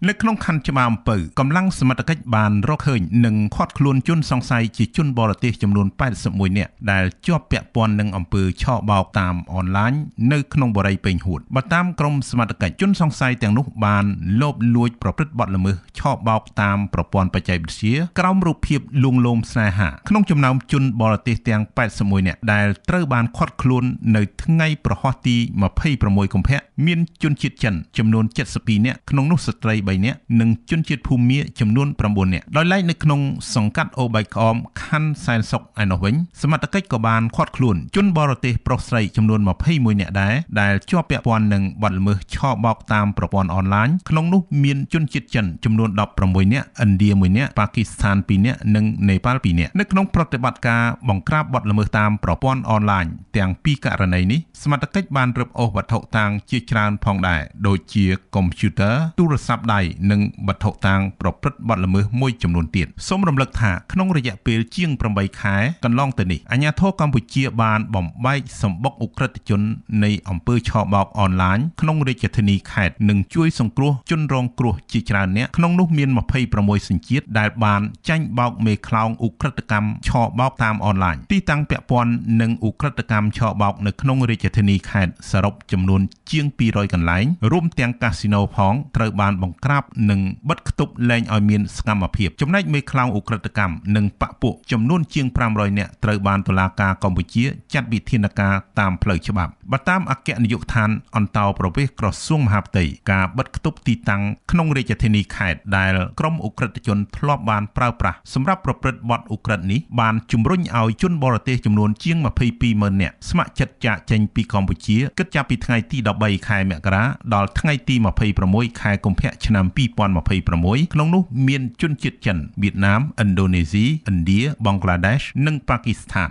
នៅក្នុងខណ្ឌច្បារអំពៅកម្លាំងសមត្ថកិច្ចបានរកឃើញនិងឃាត់ខ្លួនជនសង្ស័យជាជនបរទេសចំនួន81នាក់ដែលជាប់ពាក់ព័ន្ធនឹងអំពើឆបោកតាមអនឡាញនៅក្នុងបរិយាពេញហួតបើតាមក្រមសមត្ថកិច្ចជនសង្ស័យទាំងនោះបានលបលួចប្រព្រឹត្តបទល្មើសឆបោកតាមប្រព័ន្ធបច្ចេកវិទ្យាក្រោមរូបភាពលួងលោមស្នេហាក្នុងចំណោមជនបរទេសទាំង81នាក់ដែលត្រូវបានឃាត់ខ្លួននៅថ្ងៃប្រហ័សទី26កុម្ភៈមានជនជាតិចិនចំនួន72នាក់ក្នុងនោះស្ត្រី3នាក់និងជនជាតិភូមាចំនួន9នាក់ដោយឡែកនៅក្នុងសង្កាត់អូបែកក្អមខណ្ឌសែនសុខឯនោះវិញសមត្ថកិច្ចក៏បានឃាត់ខ្លួនជនបរទេសប្រុសស្រីចំនួន21នាក់ដែរដែលជាប់ពាក់ព័ន្ធនឹងបទល្មើសឆបោកតាមប្រព័ន្ធអនឡាញក្នុងនោះមានជនជាតិចិនចំនួន16នាក់ឥណ្ឌា1នាក់ប៉ាគីស្ថាន2នាក់និងនេប៉ាល់2នាក់នៅក្នុងប្រតិបត្តិការបង្ក្រាបបទល្មើសតាមប្រព័ន្ធអនឡាញទាំងពីរករណីនេះសមត្ថកិច្ចបានរឹបអូសវត្ថុតាងជាច្រើនផងដែរដូចជាកុំព្យូទ័រទូរស័ព្ទដៃនិងវត្ថុតាងប្រព្រឹត្តបទល្មើសមួយចំនួនទៀតសូមរំលឹកថាក្នុងរយៈពេលជាង8ខែកន្លងទៅនេះអាជ្ញាធរកម្ពុជាបានបំបែកសម្បុកអ ுக ្រិតជននៃអំពើឆបោកអនឡាញក្នុងរាជធានីខេត្តនិងជួយសង្គ្រោះជនរងគ្រោះជាច្រើនអ្នកក្នុងនោះមាន26សញ្ជាតិដែលបានចាញ់បោកមេខ្លោងអ ுக ្រិតកម្មឆបោកតាមអនឡាញទីតាំងពាក់ព័ន្ធនឹងអ ுக ្រិតកម្មឆបោកនៅក្នុងរាជធានីខេត្តសរុបចំនួនជាង200កន្លែងរួមទាំងកាស៊ីណូផងត្រូវបានបង្ក្រាបនិងបិទគប់លែងឲ្យមានសកម្មភាពចំណែកមេខ្លោងអ ுக ្រិតកម្មនិងបពពួកចំនួនជាង500នាក់ត្រូវបានតុលាការកម្ពុជាចាត់វិធានការតាមផ្លូវច្បាប់បើតាមអគ្គនាយកដ្ឋានអន្តោប្រវេសន៍ក្រសួងមហាផ្ទៃការបិទគប់ទីតាំងក្នុងរាជធានីខេត្តដែលក្រុមអ ுக ្រិតជនធ្លាប់បានប្រើប្រាស់សម្រាប់ប្រព្រឹត្តបទអ ுக ្រិតនេះបានជំរុញឲ្យជនបរទេសចំនួនជាង220000នាក់ស្ម័គ្រចិត្តចាកចេញពីកម្ពុជាគិតចាប់ពីថ្ងៃទី13ខែមករាដល់ថ្ងៃទី26ខែកុម្ភៈឆ្នាំ2026ក្នុងនោះមានជនជាតិចិនវៀតណាមឥណ្ឌូនេស៊ីឥណ្ឌាបង់ក្លាដេសនិងប៉ាគីស្ថាន